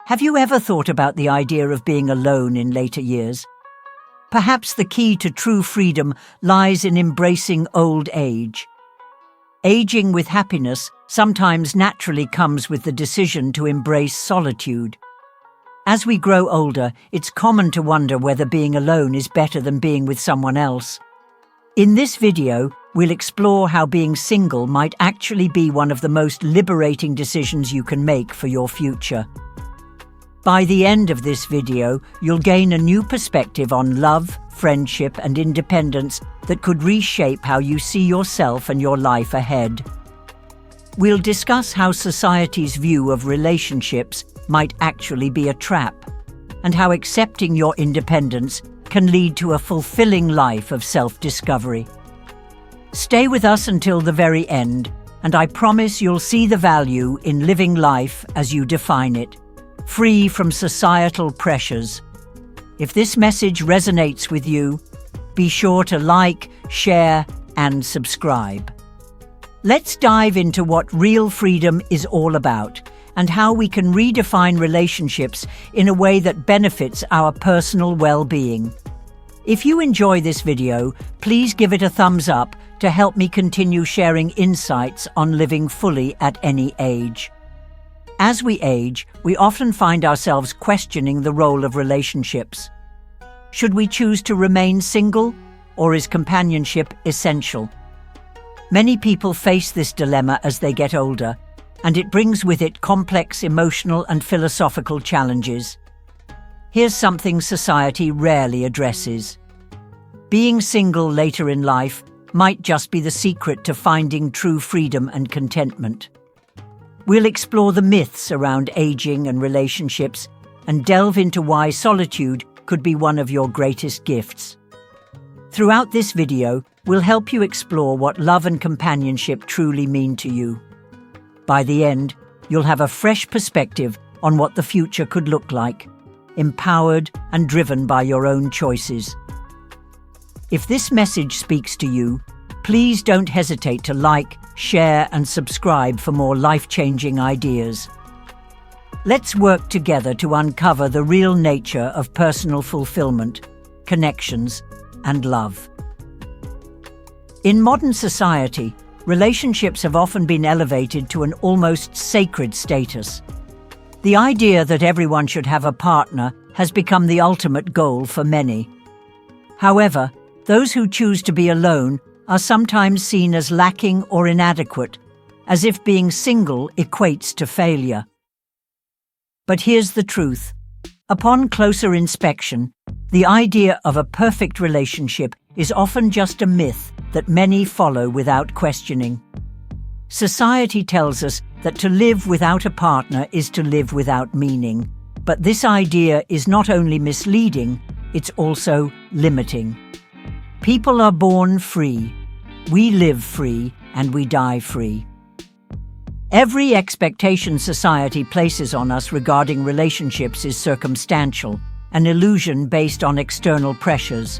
Have you ever thought about the idea of being alone in later years? Perhaps the key to true freedom lies in embracing old age. Aging with happiness sometimes naturally comes with the decision to embrace solitude. As we grow older, it's common to wonder whether being alone is better than being with someone else. In this video, we'll explore how being single might actually be one of the most liberating decisions you can make for your future. By the end of this video, you'll gain a new perspective on love, friendship, and independence that could reshape how you see yourself and your life ahead. We'll discuss how society's view of relationships might actually be a trap, and how accepting your independence can lead to a fulfilling life of self-discovery. Stay with us until the very end, and I promise you'll see the value in living life as you define it, free from societal pressures. If this message resonates with you, be sure to like, share, and subscribe. Let's dive into what real freedom is all about and how we can redefine relationships in a way that benefits our personal well-being. If you enjoy this video, please give it a thumbs up to help me continue sharing insights on living fully at any age. As we age, we often find ourselves questioning the role of relationships. Should we choose to remain single, or is companionship essential? Many people face this dilemma as they get older, and it brings with it complex emotional and philosophical challenges. Here's something society rarely addresses. Being single later in life might just be the secret to finding true freedom and contentment. We'll explore the myths around aging and relationships and delve into why solitude could be one of your greatest gifts. Throughout this video, we'll help you explore what love and companionship truly mean to you. By the end, you'll have a fresh perspective on what the future could look like, empowered and driven by your own choices. If this message speaks to you, please don't hesitate to like, share, and subscribe for more life-changing ideas. Let's work together to uncover the real nature of personal fulfillment, connections, and love. In modern society, relationships have often been elevated to an almost sacred status. The idea that everyone should have a partner has become the ultimate goal for many. However, those who choose to be alone are sometimes seen as lacking or inadequate, as if being single equates to failure. But here's the truth. Upon closer inspection, the idea of a perfect relationship is often just a myth that many follow without questioning. Society tells us that to live without a partner is to live without meaning, but this idea is not only misleading, it's also limiting. People are born free. We live free, and we die free. Every expectation society places on us regarding relationships is circumstantial, an illusion based on external pressures.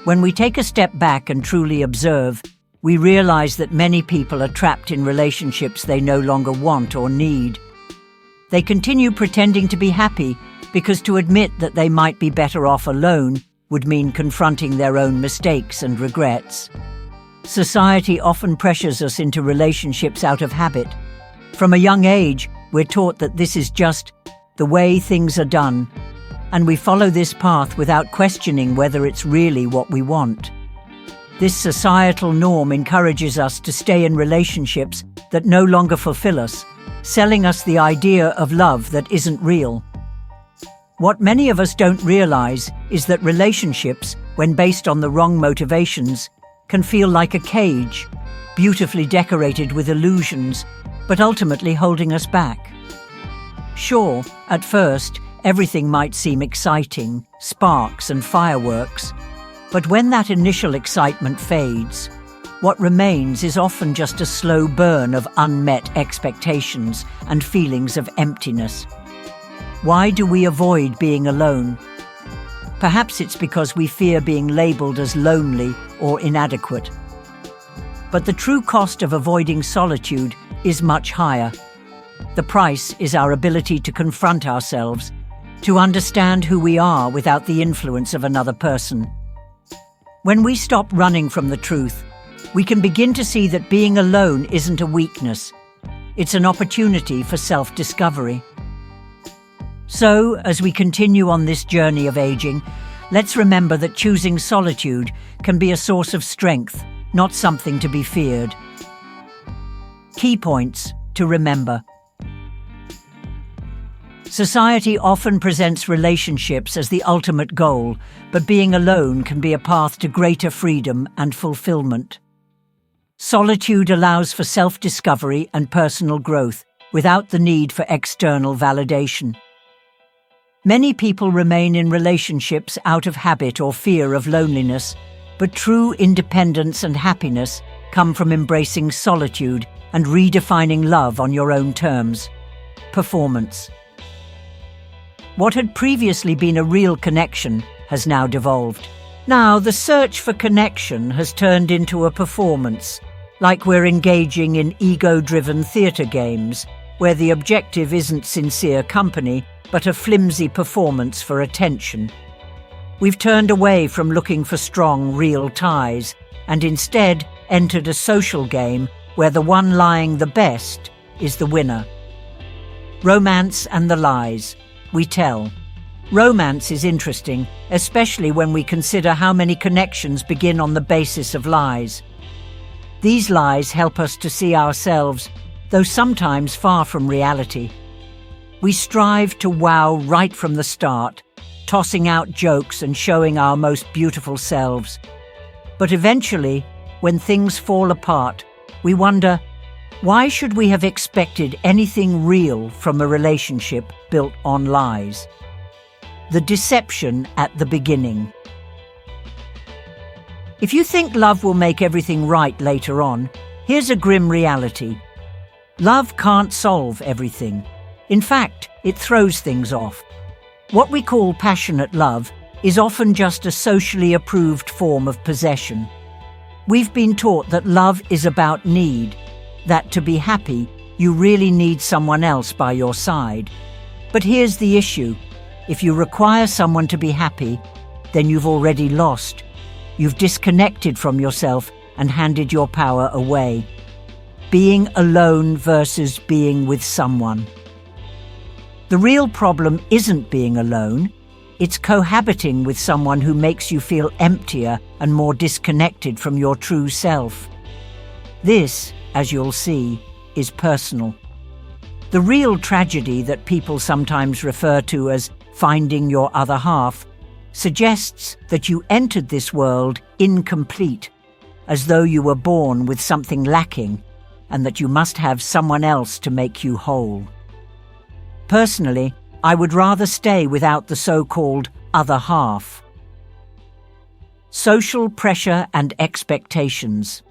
When we take a step back and truly observe, we realize that many people are trapped in relationships they no longer want or need. They continue pretending to be happy because to admit that they might be better off alone would mean confronting their own mistakes and regrets. Society often pressures us into relationships out of habit. From a young age, we're taught that this is just the way things are done, and we follow this path without questioning whether it's really what we want. This societal norm encourages us to stay in relationships that no longer fulfill us, selling us the idea of love that isn't real. What many of us don't realize is that relationships, when based on the wrong motivations, can feel like a cage, beautifully decorated with illusions, but ultimately holding us back. Sure, at first, everything might seem exciting, sparks and fireworks, but when that initial excitement fades, what remains is often just a slow burn of unmet expectations and feelings of emptiness. Why do we avoid being alone? Perhaps it's because we fear being labeled as lonely or inadequate. But the true cost of avoiding solitude is much higher. The price is our ability to confront ourselves, to understand who we are without the influence of another person. When we stop running from the truth, we can begin to see that being alone isn't a weakness. It's an opportunity for self-discovery. So, as we continue on this journey of aging, let's remember that choosing solitude can be a source of strength, not something to be feared. Key points to remember. Society often presents relationships as the ultimate goal, but being alone can be a path to greater freedom and fulfillment. Solitude allows for self-discovery and personal growth without the need for external validation. Many people remain in relationships out of habit or fear of loneliness, but true independence and happiness come from embracing solitude and redefining love on your own terms. Performance. What had previously been a real connection has now devolved. Now, the search for connection has turned into a performance, like we're engaging in ego-driven theatre games, where the objective isn't sincere company, but a flimsy performance for attention. We've turned away from looking for strong, real ties, and instead entered a social game where the one lying the best is the winner. Romance and the lies we tell. Romance is interesting, especially when we consider how many connections begin on the basis of lies. These lies help us to see ourselves, though sometimes far from reality. We strive to wow right from the start, tossing out jokes and showing our most beautiful selves. But eventually, when things fall apart, we wonder, why should we have expected anything real from a relationship built on lies? The deception at the beginning. If you think love will make everything right later on, here's a grim reality. Love can't solve everything. In fact, it throws things off. What we call passionate love is often just a socially approved form of possession. We've been taught that love is about need, that to be happy, you really need someone else by your side. But here's the issue. If you require someone to be happy, then you've already lost. You've disconnected from yourself and handed your power away. Being alone versus being with someone. The real problem isn't being alone. It's cohabiting with someone who makes you feel emptier and more disconnected from your true self. This, as you'll see, is personal. The real tragedy that people sometimes refer to as finding your other half suggests that you entered this world incomplete, as though you were born with something lacking and that you must have someone else to make you whole. Personally, I would rather stay without the so-called other half. Social pressure and expectations.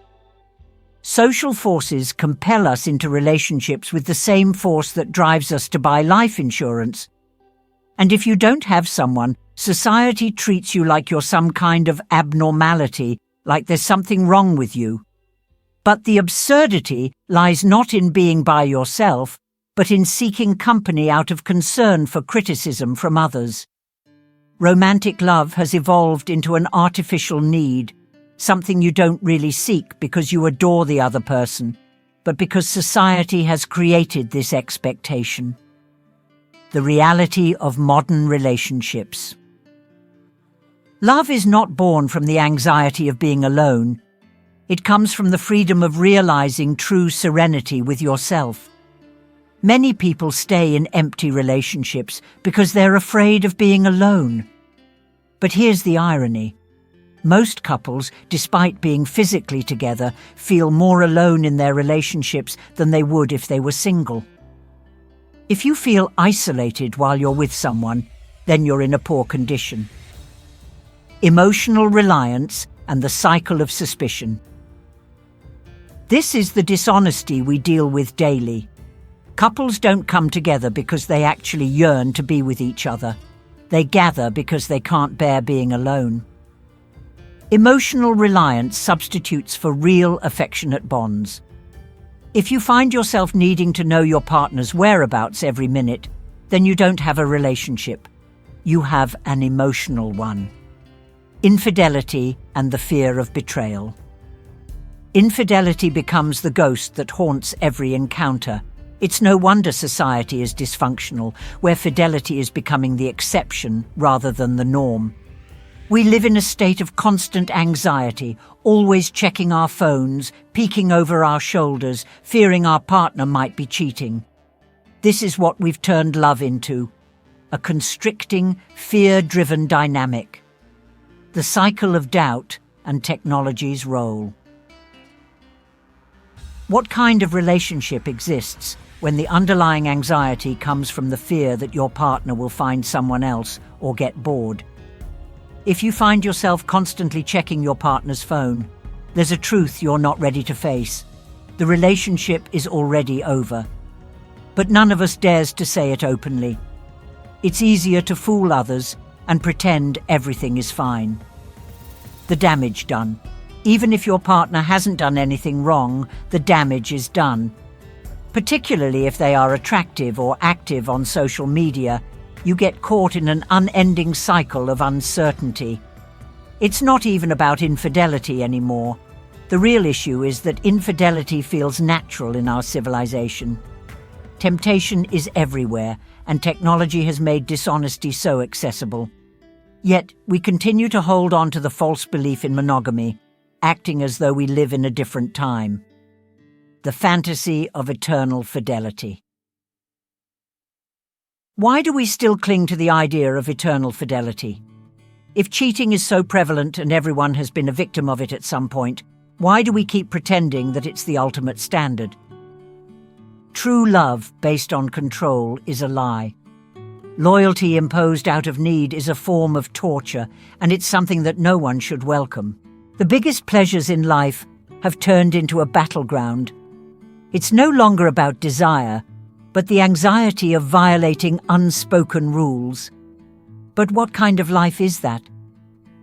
Social forces compel us into relationships with the same force that drives us to buy life insurance. And if you don't have someone, society treats you like you're some kind of abnormality, like there's something wrong with you. But the absurdity lies not in being by yourself, but in seeking company out of concern for criticism from others. Romantic love has evolved into an artificial need, something you don't really seek because you adore the other person, but because society has created this expectation. The reality of modern relationships. Love is not born from the anxiety of being alone. It comes from the freedom of realizing true serenity with yourself. Many people stay in empty relationships because they're afraid of being alone. But here's the irony. Most couples, despite being physically together, feel more alone in their relationships than they would if they were single. If you feel isolated while you're with someone, then you're in a poor condition. Emotional reliance and the cycle of suspicion. This is the dishonesty we deal with daily. Couples don't come together because they actually yearn to be with each other. They gather because they can't bear being alone. Emotional reliance substitutes for real affectionate bonds. If you find yourself needing to know your partner's whereabouts every minute, then you don't have a relationship. You have an emotional one. Infidelity and the fear of betrayal. Infidelity becomes the ghost that haunts every encounter. It's no wonder society is dysfunctional, where fidelity is becoming the exception rather than the norm. We live in a state of constant anxiety, always checking our phones, peeking over our shoulders, fearing our partner might be cheating. This is what we've turned love into, a constricting, fear-driven dynamic. The cycle of doubt and technology's role. What kind of relationship exists when the underlying anxiety comes from the fear that your partner will find someone else or get bored? If you find yourself constantly checking your partner's phone, there's a truth you're not ready to face. The relationship is already over. But none of us dares to say it openly. It's easier to fool others and pretend everything is fine. The damage done. Even if your partner hasn't done anything wrong, the damage is done. Particularly if they are attractive or active on social media, you get caught in an unending cycle of uncertainty. It's not even about infidelity anymore. The real issue is that infidelity feels natural in our civilization. Temptation is everywhere, and technology has made dishonesty so accessible. Yet, we continue to hold on to the false belief in monogamy, acting as though we live in a different time. The fantasy of eternal fidelity. Why do we still cling to the idea of eternal fidelity? If cheating is so prevalent and everyone has been a victim of it at some point, why do we keep pretending that it's the ultimate standard? True love based on control is a lie. Loyalty imposed out of need is a form of torture, and it's something that no one should welcome. The biggest pleasures in life have turned into a battleground. It's no longer about desire, but the anxiety of violating unspoken rules. But what kind of life is that?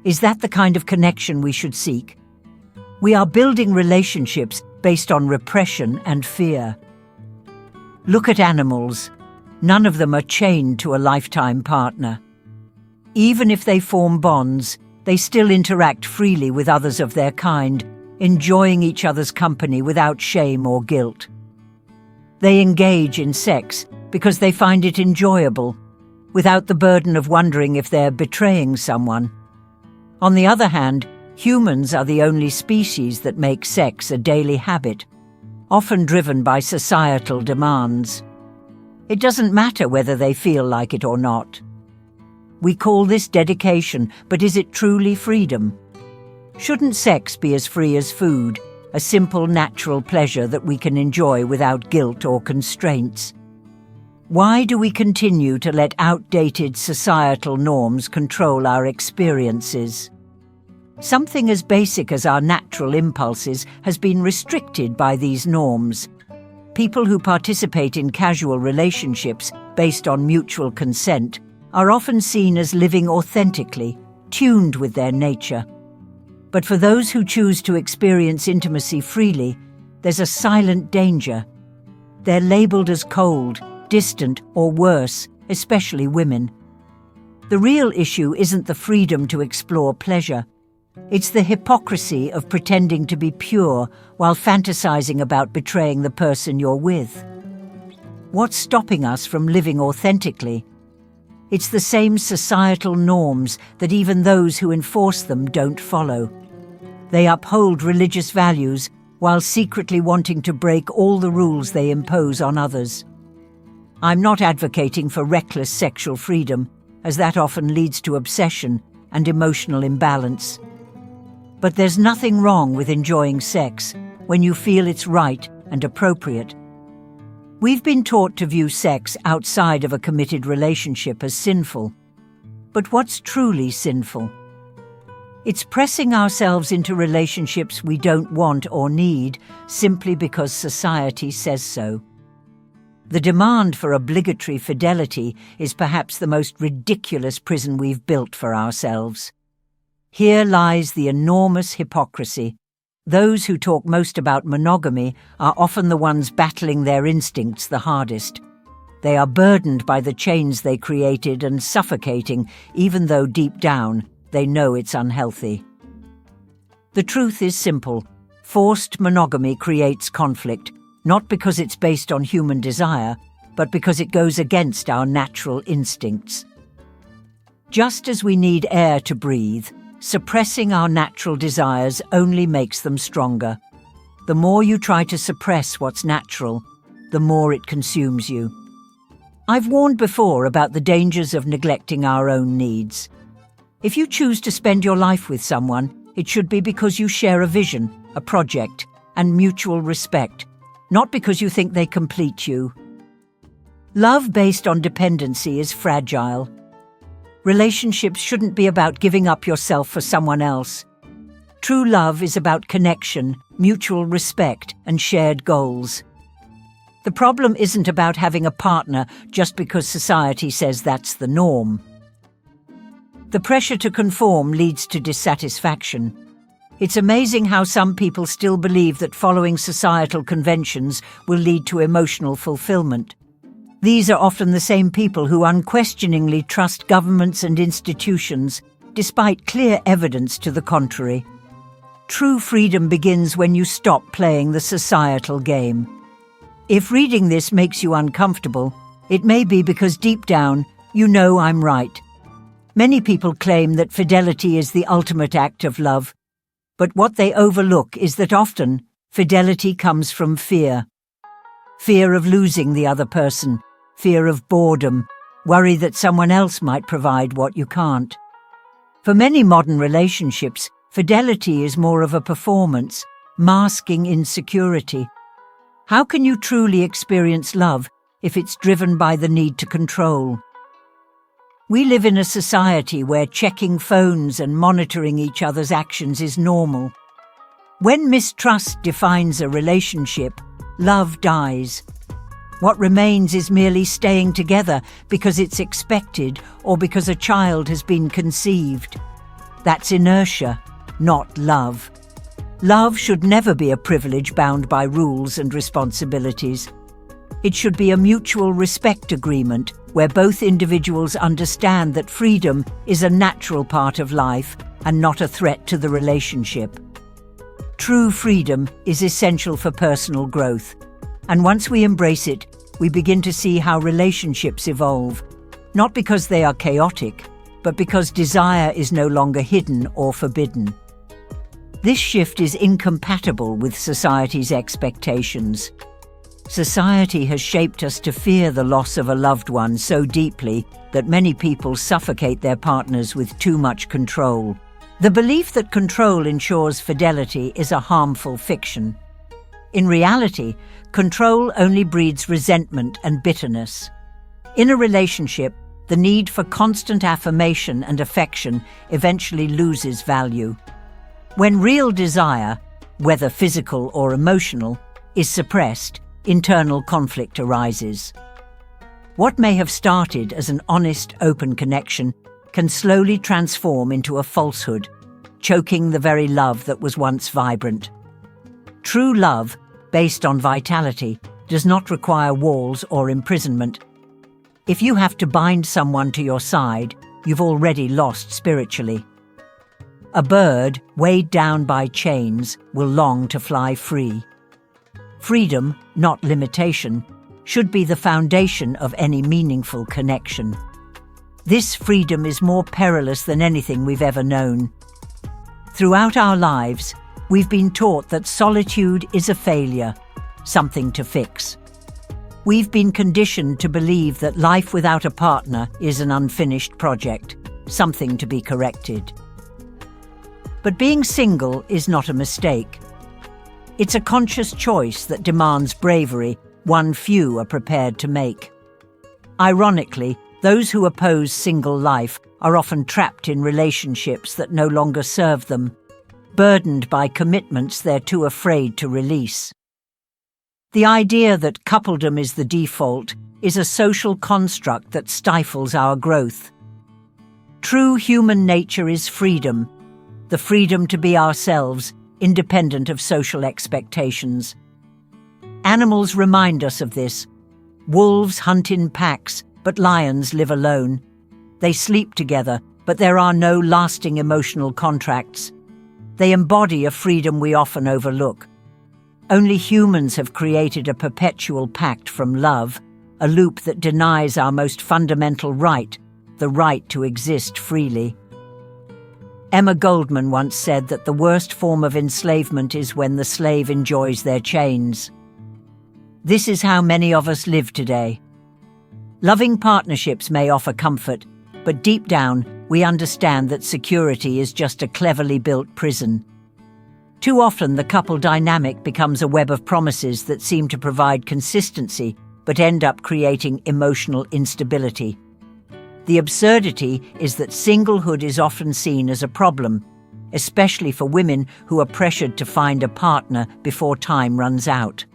Is that the kind of connection we should seek? We are building relationships based on repression and fear. Look at animals. None of them are chained to a lifetime partner. Even if they form bonds, they still interact freely with others of their kind, enjoying each other's company without shame or guilt. They engage in sex because they find it enjoyable, without the burden of wondering if they're betraying someone. On the other hand, humans are the only species that make sex a daily habit, often driven by societal demands. It doesn't matter whether they feel like it or not. We call this dedication, but is it truly freedom? Shouldn't sex be as free as food? A simple, natural pleasure that we can enjoy without guilt or constraints. Why do we continue to let outdated societal norms control our experiences? Something as basic as our natural impulses has been restricted by these norms. People who participate in casual relationships based on mutual consent are often seen as living authentically, tuned with their nature. But for those who choose to experience intimacy freely, there's a silent danger. They're labeled as cold, distant, or worse, especially women. The real issue isn't the freedom to explore pleasure. It's the hypocrisy of pretending to be pure while fantasizing about betraying the person you're with. What's stopping us from living authentically? It's the same societal norms that even those who enforce them don't follow. They uphold religious values while secretly wanting to break all the rules they impose on others. I'm not advocating for reckless sexual freedom, as that often leads to obsession and emotional imbalance. But there's nothing wrong with enjoying sex when you feel it's right and appropriate. We've been taught to view sex outside of a committed relationship as sinful. But what's truly sinful? It's pressing ourselves into relationships we don't want or need simply because society says so. The demand for obligatory fidelity is perhaps the most ridiculous prison we've built for ourselves. Here lies the enormous hypocrisy. Those who talk most about monogamy are often the ones battling their instincts the hardest. They are burdened by the chains they created and suffocating, even though deep down they know it's unhealthy. The truth is simple. Forced monogamy creates conflict, not because it's based on human desire, but because it goes against our natural instincts. Just as we need air to breathe, suppressing our natural desires only makes them stronger. The more you try to suppress what's natural, the more it consumes you. I've warned before about the dangers of neglecting our own needs. If you choose to spend your life with someone, it should be because you share a vision, a project, and mutual respect, not because you think they complete you. Love based on dependency is fragile. Relationships shouldn't be about giving up yourself for someone else. True love is about connection, mutual respect, and shared goals. The problem isn't about having a partner just because society says that's the norm. The pressure to conform leads to dissatisfaction. It's amazing how some people still believe that following societal conventions will lead to emotional fulfillment. These are often the same people who unquestioningly trust governments and institutions, despite clear evidence to the contrary. True freedom begins when you stop playing the societal game. If reading this makes you uncomfortable, it may be because deep down you know I'm right. Many people claim that fidelity is the ultimate act of love, but what they overlook is that often fidelity comes from fear. Fear of losing the other person, fear of boredom, worry that someone else might provide what you can't. For many modern relationships, fidelity is more of a performance, masking insecurity. How can you truly experience love if it's driven by the need to control? We live in a society where checking phones and monitoring each other's actions is normal. When mistrust defines a relationship, love dies. What remains is merely staying together because it's expected or because a child has been conceived. That's inertia, not love. Love should never be a privilege bound by rules and responsibilities. It should be a mutual respect agreement where both individuals understand that freedom is a natural part of life and not a threat to the relationship. True freedom is essential for personal growth, and once we embrace it, we begin to see how relationships evolve, not because they are chaotic, but because desire is no longer hidden or forbidden. This shift is incompatible with society's expectations. Society has shaped us to fear the loss of a loved one so deeply that many people suffocate their partners with too much control. The belief that control ensures fidelity is a harmful fiction. In reality, control only breeds resentment and bitterness. In a relationship, the need for constant affirmation and affection eventually loses value. When real desire, whether physical or emotional, is suppressed, internal conflict arises. What may have started as an honest, open connection can slowly transform into a falsehood, choking the very love that was once vibrant. True love, based on vitality, does not require walls or imprisonment. If you have to bind someone to your side, you've already lost spiritually. A bird, weighed down by chains, will long to fly free. Freedom, not limitation, should be the foundation of any meaningful connection. This freedom is more perilous than anything we've ever known. Throughout our lives, we've been taught that solitude is a failure, something to fix. We've been conditioned to believe that life without a partner is an unfinished project, something to be corrected. But being single is not a mistake. It's a conscious choice that demands bravery one few are prepared to make. Ironically, those who oppose single life are often trapped in relationships that no longer serve them, burdened by commitments they're too afraid to release. The idea that coupledom is the default is a social construct that stifles our growth. True human nature is freedom, the freedom to be ourselves, independent of social expectations. Animals remind us of this. Wolves hunt in packs, but lions live alone. They sleep together, but there are no lasting emotional contracts. They embody a freedom we often overlook. Only humans have created a perpetual pact from love, a loop that denies our most fundamental right, the right to exist freely. Emma Goldman once said that the worst form of enslavement is when the slave enjoys their chains. This is how many of us live today. Loving partnerships may offer comfort, but deep down, we understand that security is just a cleverly built prison. Too often, the couple dynamic becomes a web of promises that seem to provide consistency, but end up creating emotional instability. The absurdity is that singlehood is often seen as a problem, especially for women who are pressured to find a partner before time runs out.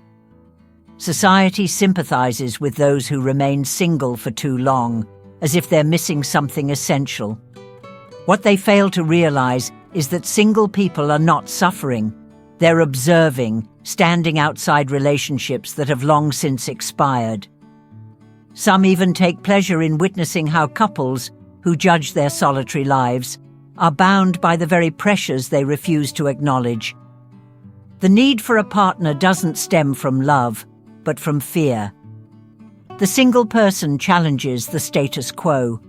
Society sympathizes with those who remain single for too long, as if they're missing something essential. What they fail to realize is that single people are not suffering. They're observing, standing outside relationships that have long since expired. Some even take pleasure in witnessing how couples, who judge their solitary lives, are bound by the very pressures they refuse to acknowledge. The need for a partner doesn't stem from love, but from fear. The single person challenges the status quo.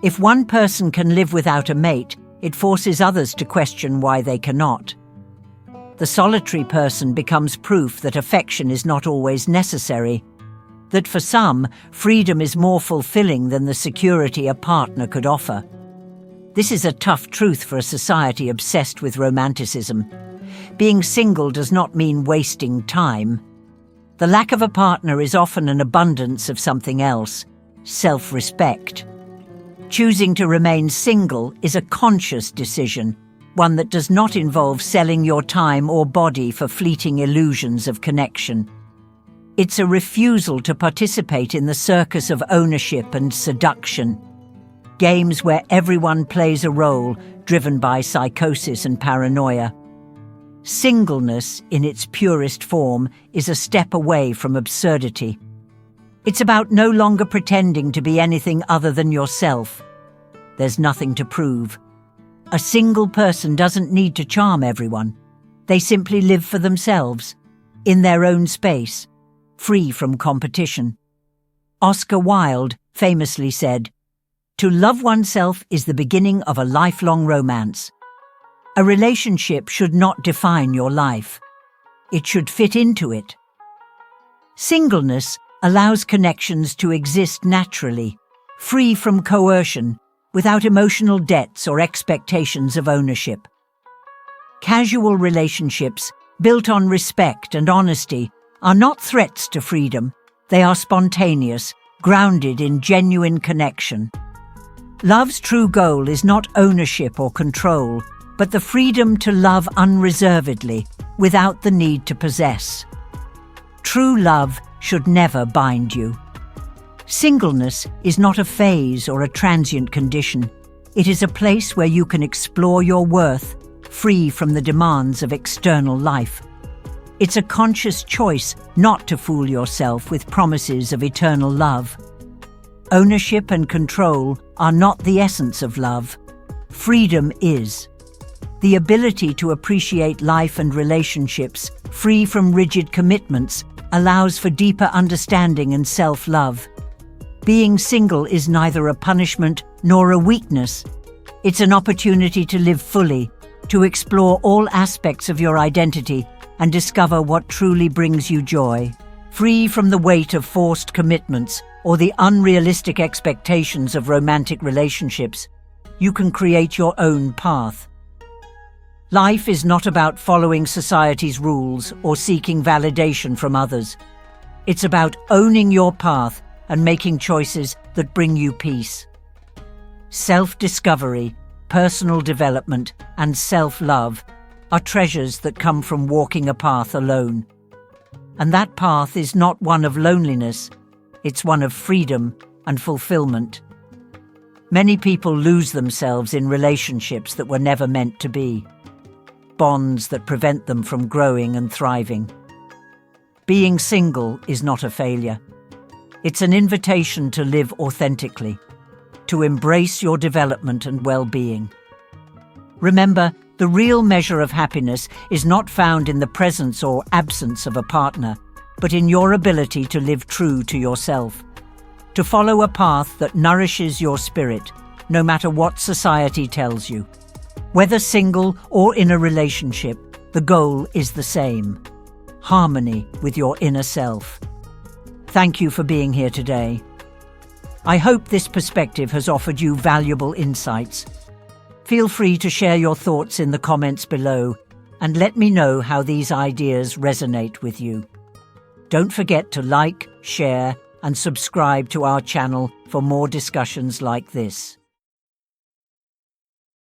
If one person can live without a mate, it forces others to question why they cannot. The solitary person becomes proof that affection is not always necessary, that for some, freedom is more fulfilling than the security a partner could offer. This is a tough truth for a society obsessed with romanticism. Being single does not mean wasting time. The lack of a partner is often an abundance of something else, self-respect. Choosing to remain single is a conscious decision, one that does not involve selling your time or body for fleeting illusions of connection. It's a refusal to participate in the circus of ownership and seduction, games where everyone plays a role driven by psychosis and paranoia. Singleness, in its purest form, is a step away from absurdity. It's about no longer pretending to be anything other than yourself. There's nothing to prove. A single person doesn't need to charm everyone. They simply live for themselves, in their own space, free from competition. Oscar Wilde famously said, "To love oneself is the beginning of a lifelong romance." A relationship should not define your life. It should fit into it. Singleness allows connections to exist naturally, free from coercion, without emotional debts or expectations of ownership. Casual relationships, built on respect and honesty, are not threats to freedom. They are spontaneous, grounded in genuine connection. Love's true goal is not ownership or control, but the freedom to love unreservedly, without the need to possess. True love should never bind you. Singleness is not a phase or a transient condition. It is a place where you can explore your worth, free from the demands of external life. It's a conscious choice not to fool yourself with promises of eternal love. Ownership and control are not the essence of love. Freedom is. The ability to appreciate life and relationships, free from rigid commitments, allows for deeper understanding and self-love. Being single is neither a punishment nor a weakness. It's an opportunity to live fully, to explore all aspects of your identity and discover what truly brings you joy. Free from the weight of forced commitments or the unrealistic expectations of romantic relationships, you can create your own path. Life is not about following society's rules or seeking validation from others. It's about owning your path and making choices that bring you peace. Self-discovery, personal development, and self-love are treasures that come from walking a path alone. And that path is not one of loneliness, it's one of freedom and fulfillment. Many people lose themselves in relationships that were never meant to be. bonds that prevent them from growing and thriving. Being single is not a failure. It's an invitation to live authentically, to embrace your development and well-being. Remember, the real measure of happiness is not found in the presence or absence of a partner, but in your ability to live true to yourself, to follow a path that nourishes your spirit, no matter what society tells you. Whether single or in a relationship, the goal is the same: harmony with your inner self. Thank you for being here today. I hope this perspective has offered you valuable insights. Feel free to share your thoughts in the comments below and let me know how these ideas resonate with you. Don't forget to like, share, and subscribe to our channel for more discussions like this.